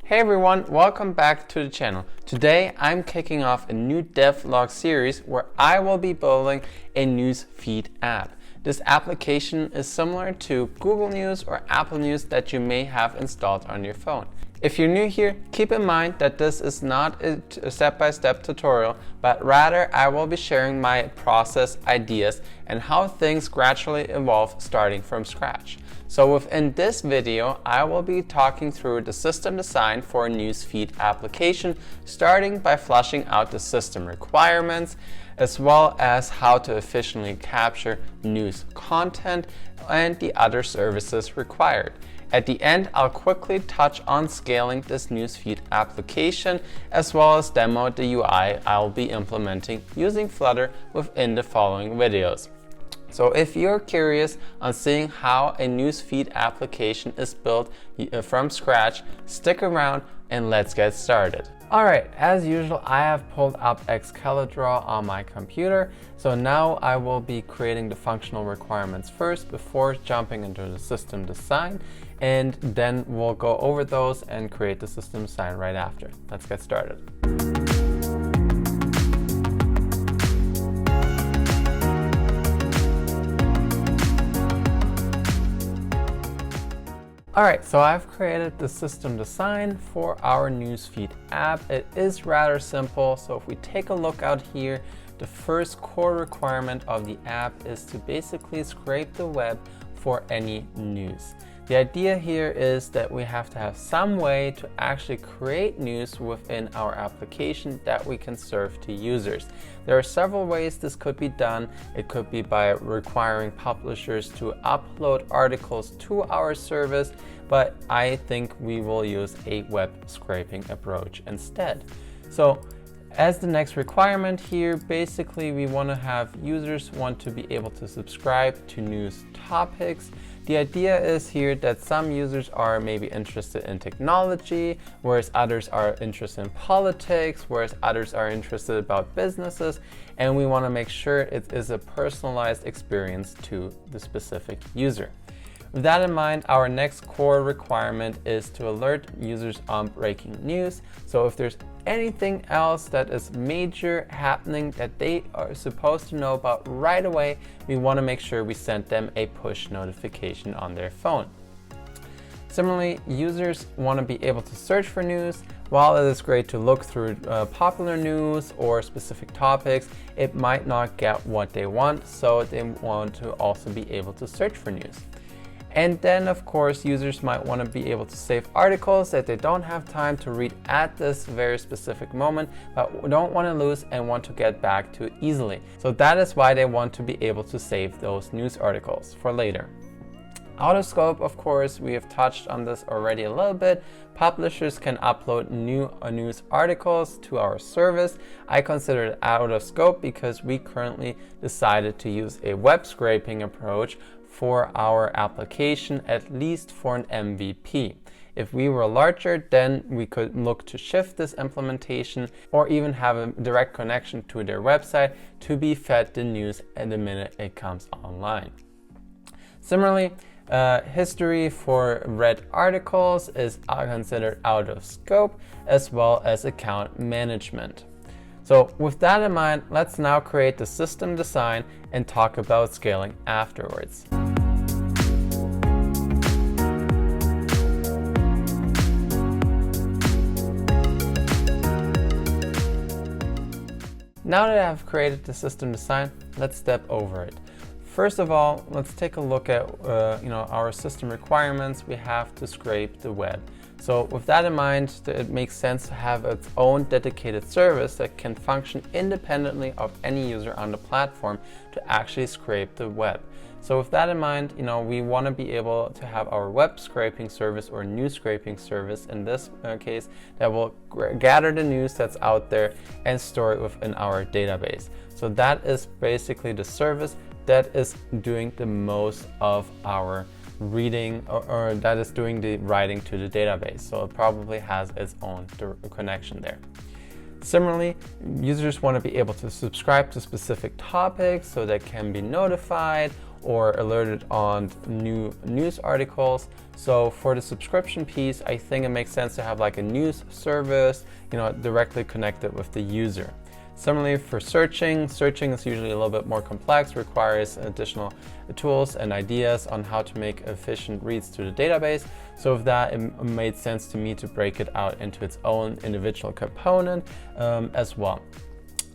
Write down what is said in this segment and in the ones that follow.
Hey everyone, welcome back to the channel. Today I'm kicking off a new Devlog series where I will be building a Newsfeed app. This application is similar to Google News or Apple News that you may have installed on your phone. If you're new here, keep in mind that this is not a step-by-step tutorial, but rather I will be sharing my process, ideas, and how things gradually evolve starting from scratch. So within this video, I will be talking through the system design for a Newsfeed application, starting by fleshing out the system requirements, as well as how to efficiently capture news content and the other services required. At the end, I'll quickly touch on scaling this Newsfeed application, as well as demo the UI I'll be implementing using Flutter within the following videos. So if you're curious on seeing how a Newsfeed application is built from scratch, stick around and let's get started. Alright, as usual, I have pulled up Scalable on my computer. So now I will be creating the functional requirements first before jumping into the system design, and then we'll go over those and create the system design right after. Let's get started. Alright, so I've created the system design for our Newsfeed app. It is rather simple, so if we take a look out here, the first core requirement of the app is to basically scrape the web for any news. The idea here is that we have to have some way to actually create news within our application that we can serve to users. There are several ways this could be done. It could be by requiring publishers to upload articles to our service, but I think we will use a web scraping approach instead. So as the next requirement here, basically we want to have users want to be able to subscribe to news topics. The idea is here that some users are maybe interested in technology, whereas others are interested in politics, whereas others are interested about businesses, and we want to make sure it is a personalized experience to the specific user. With that in mind, our next core requirement is to alert users on breaking news. So if there's anything else that is major happening that they are supposed to know about right away, we want to make sure we send them a push notification on their phone. Similarly, users want to be able to search for news. While it is great to look through popular news or specific topics, it might not get what they want, so they want to also be able to search for news. And then, of course, users might want to be able to save articles that they don't have time to read at this very specific moment, but don't want to lose and want to get back to easily. So that is why they want to be able to save those news articles for later. Out of scope, of course, we have touched on this already a little bit. Publishers can upload new news articles to our service. I consider it out of scope because we currently decided to use a web scraping approach for our application, at least for an MVP. If we were larger, then we could look to shift this implementation or even have a direct connection to their website to be fed the news at the minute it comes online. Similarly, history for read articles is considered out of scope, as well as account management. So with that in mind, let's now create the system design and talk about scaling afterwards. Now that I've created the system design, let's step over it. First of all, let's take a look at our system requirements. We have to scrape the web. So with that in mind, it makes sense to have its own dedicated service that can function independently of any user on the platform to actually scrape the web. So with that in mind, we want to be able to have our web scraping service or news scraping service in this case that will gather the news that's out there and store it within our database. So that is basically the service that is doing the most of our reading or that is doing the writing to the database. So it probably has its own connection there. Similarly, users want to be able to subscribe to specific topics so they can be notified, or alerted on new news articles. So for the subscription piece, I think it makes sense to have like a news service, directly connected with the user. Similarly for searching is usually a little bit more complex, requires additional tools and ideas on how to make efficient reads to the database. So with that, it made sense to me to break it out into its own individual component as well.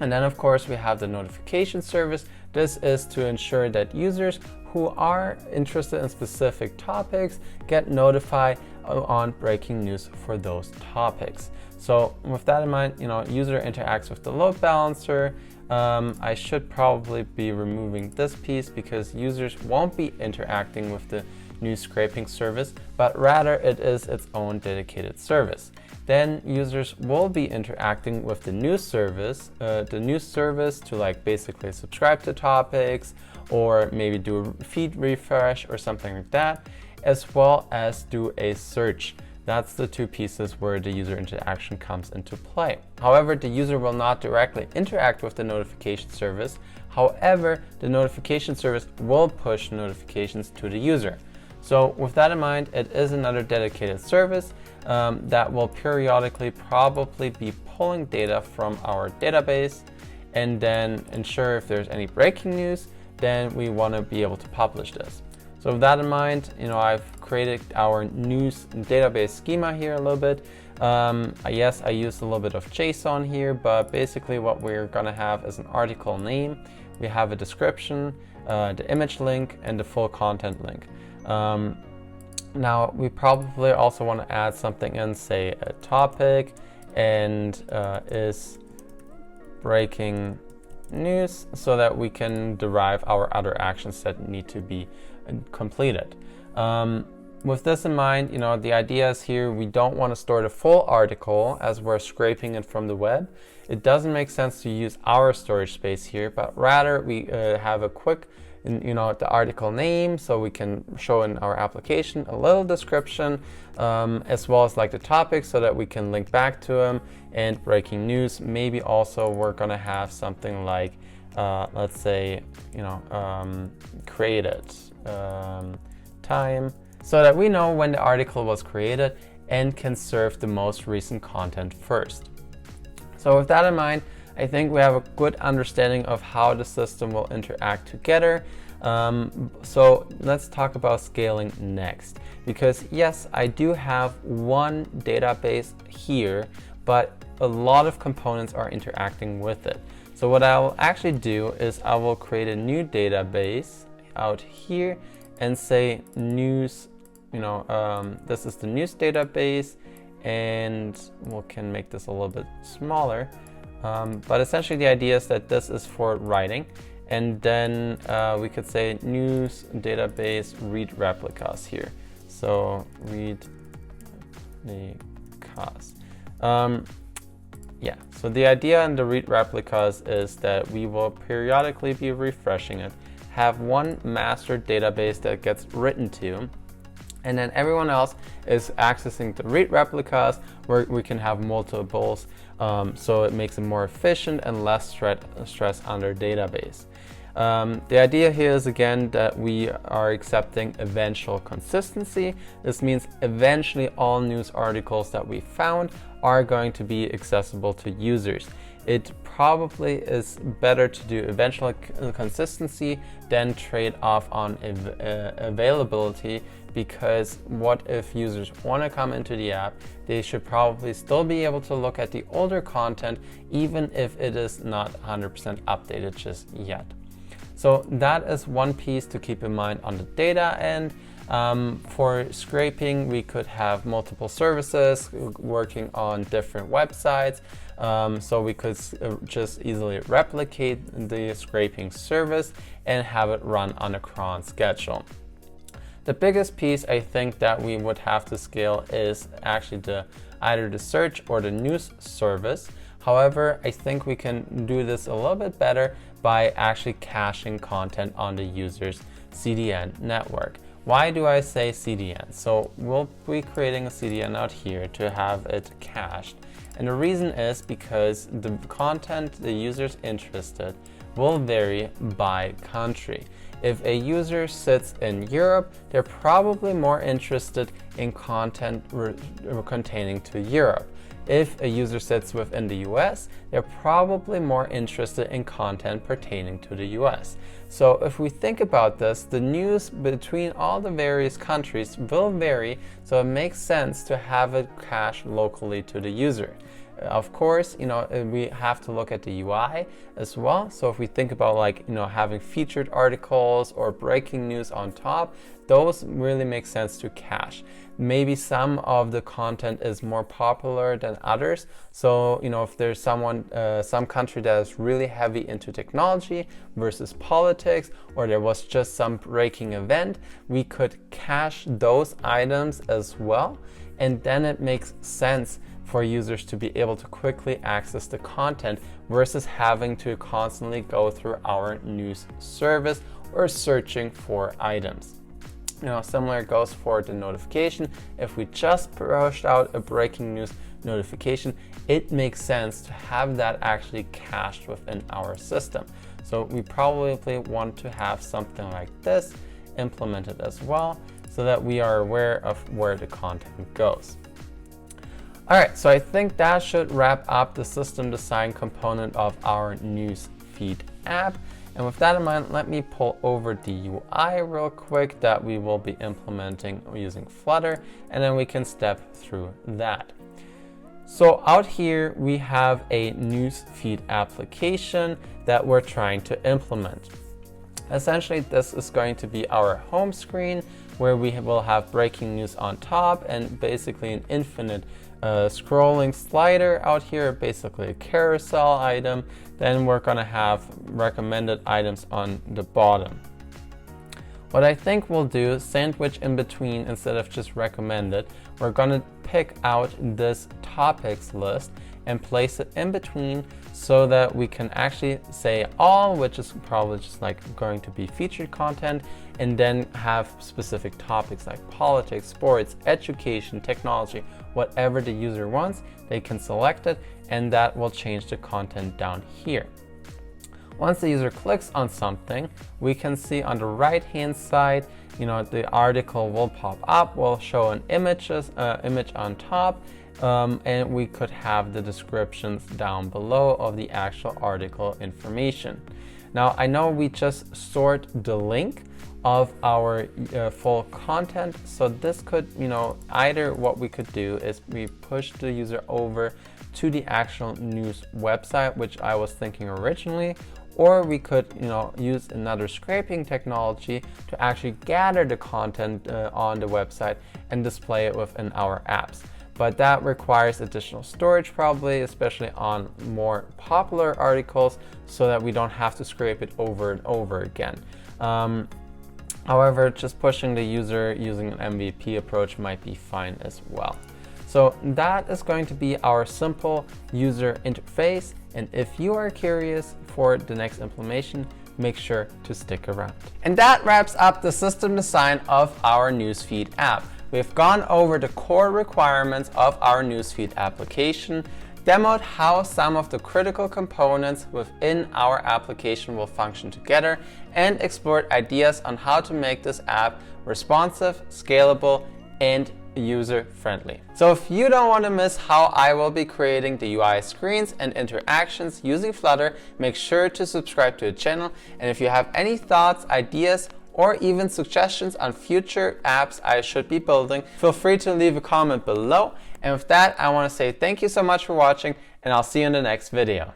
And then of course we have the notification service. This is to ensure that users who are interested in specific topics get notified on breaking news for those topics. So with that in mind, user interacts with the load balancer. I should probably be removing this piece because users won't be interacting with the news scraping service, but rather it is its own dedicated service. Then users will be interacting with the news service to basically subscribe to topics or maybe do a feed refresh or something like that, as well as do a search. That's the two pieces where the user interaction comes into play. However, the user will not directly interact with the notification service. However, the notification service will push notifications to the user. So with that in mind, it is another dedicated service that will periodically probably be pulling data from our database and then ensure if there's any breaking news, then we want to be able to publish this. So with that in mind, I've created our news database schema here a little bit. Yes, I used a little bit of JSON here, but basically what we're going to have is an article name. We have a description, the image link, and the full content link. Now, we probably also want to add something in, say a topic, and is breaking news, so that we can derive our other actions that need to be completed. With this in mind, the idea is here we don't want to store the full article as we're scraping it from the web. It doesn't make sense to use our storage space here, but rather we have a quick the article name, so we can show in our application a little description, as well as the topic, so that we can link back to them, and breaking news. Maybe also we're gonna have something like, let's say, created time, so that we know when the article was created and can serve the most recent content first. So with that in mind, I think we have a good understanding of how the system will interact together. So let's talk about scaling next, because yes, I do have one database here, but a lot of components are interacting with it. So what I will actually do is I will create a new database out here and say news, this is the news database, and we can make this a little bit smaller. But essentially the idea is that this is for writing, and then we could say news database read replicas here. So read replicas. So the idea in the read replicas is that we will periodically be refreshing it, have one master database that gets written to, and then everyone else is accessing the read replicas, where we can have multiples, so it makes it more efficient and less stress on their database. The idea here is again that we are accepting eventual consistency. This means eventually all news articles that we found are going to be accessible to users. It probably is better to do eventual consistency than trade off on availability, because what if users want to come into the app, they should probably still be able to look at the older content, even if it is not 100% updated just yet. So that is one piece to keep in mind on the data end. For scraping, we could have multiple services working on different websites. So we could just easily replicate the scraping service and have it run on a cron schedule. The biggest piece I think that we would have to scale is actually either the search or the news service. However, I think we can do this a little bit better by actually caching content on the user's CDN network. Why do I say CDN? So we'll be creating a CDN out here to have it cached. And the reason is because the content the user's interested will vary by country. If a user sits in Europe, they're probably more interested in content containing to Europe. If a user sits within the US, they're probably more interested in content pertaining to the US. So if we think about this, the news between all the various countries will vary, so it makes sense to have it cached locally to the user. Of course, we have to look at the UI as well. So if we think about having featured articles or breaking news on top, those really make sense to cache. Maybe some of the content is more popular than others. So, if there's some country that is really heavy into technology versus politics, or there was just some breaking event, we could cache those items as well. And then it makes sense for users to be able to quickly access the content versus having to constantly go through our news service or searching for items. Similar goes for the notification. If we just pushed out a breaking news notification, it makes sense to have that actually cached within our system. So we probably want to have something like this implemented as well, so that we are aware of where the content goes. Alright, so I think that should wrap up the system design component of our Newsfeed app. And with that in mind, let me pull over the UI real quick that we will be implementing using Flutter, and then we can step through that. So out here, we have a Newsfeed application that we're trying to implement. Essentially, this is going to be our home screen where we will have breaking news on top and basically an infinite scrolling slider out here, basically a carousel item. Then we're going to have recommended items on the bottom. What I think we'll do, sandwich in between instead of just recommended, we're going to pick out this topics list and place it in between so that we can actually say all, which is probably just going to be featured content, and then have specific topics like politics, sports, education, technology, whatever the user wants, they can select it, and that will change the content down here. Once the user clicks on something, we can see on the right hand side, the article will pop up, will show an image on top, and we could have the descriptions down below of the actual article information. Now, I know we just sort the link of our full content, so this could, either what we could do is we push the user over to the actual news website, which I was thinking originally, or we could, use another scraping technology to actually gather the content on the website and display it within our apps. But that requires additional storage probably, especially on more popular articles, so that we don't have to scrape it over and over again. However, just pushing the user using an MVP approach might be fine as well. So that is going to be our simple user interface. And if you are curious for the next implementation, make sure to stick around. And that wraps up the system design of our Newsfeed app. We've gone over the core requirements of our Newsfeed application, demoed how some of the critical components within our application will function together, and explored ideas on how to make this app responsive, scalable, and user-friendly. So if you don't want to miss how I will be creating the UI screens and interactions using Flutter, make sure to subscribe to the channel. And if you have any thoughts, ideas, or even suggestions on future apps I should be building, feel free to leave a comment below. And with that, I want to say thank you so much for watching, and I'll see you in the next video.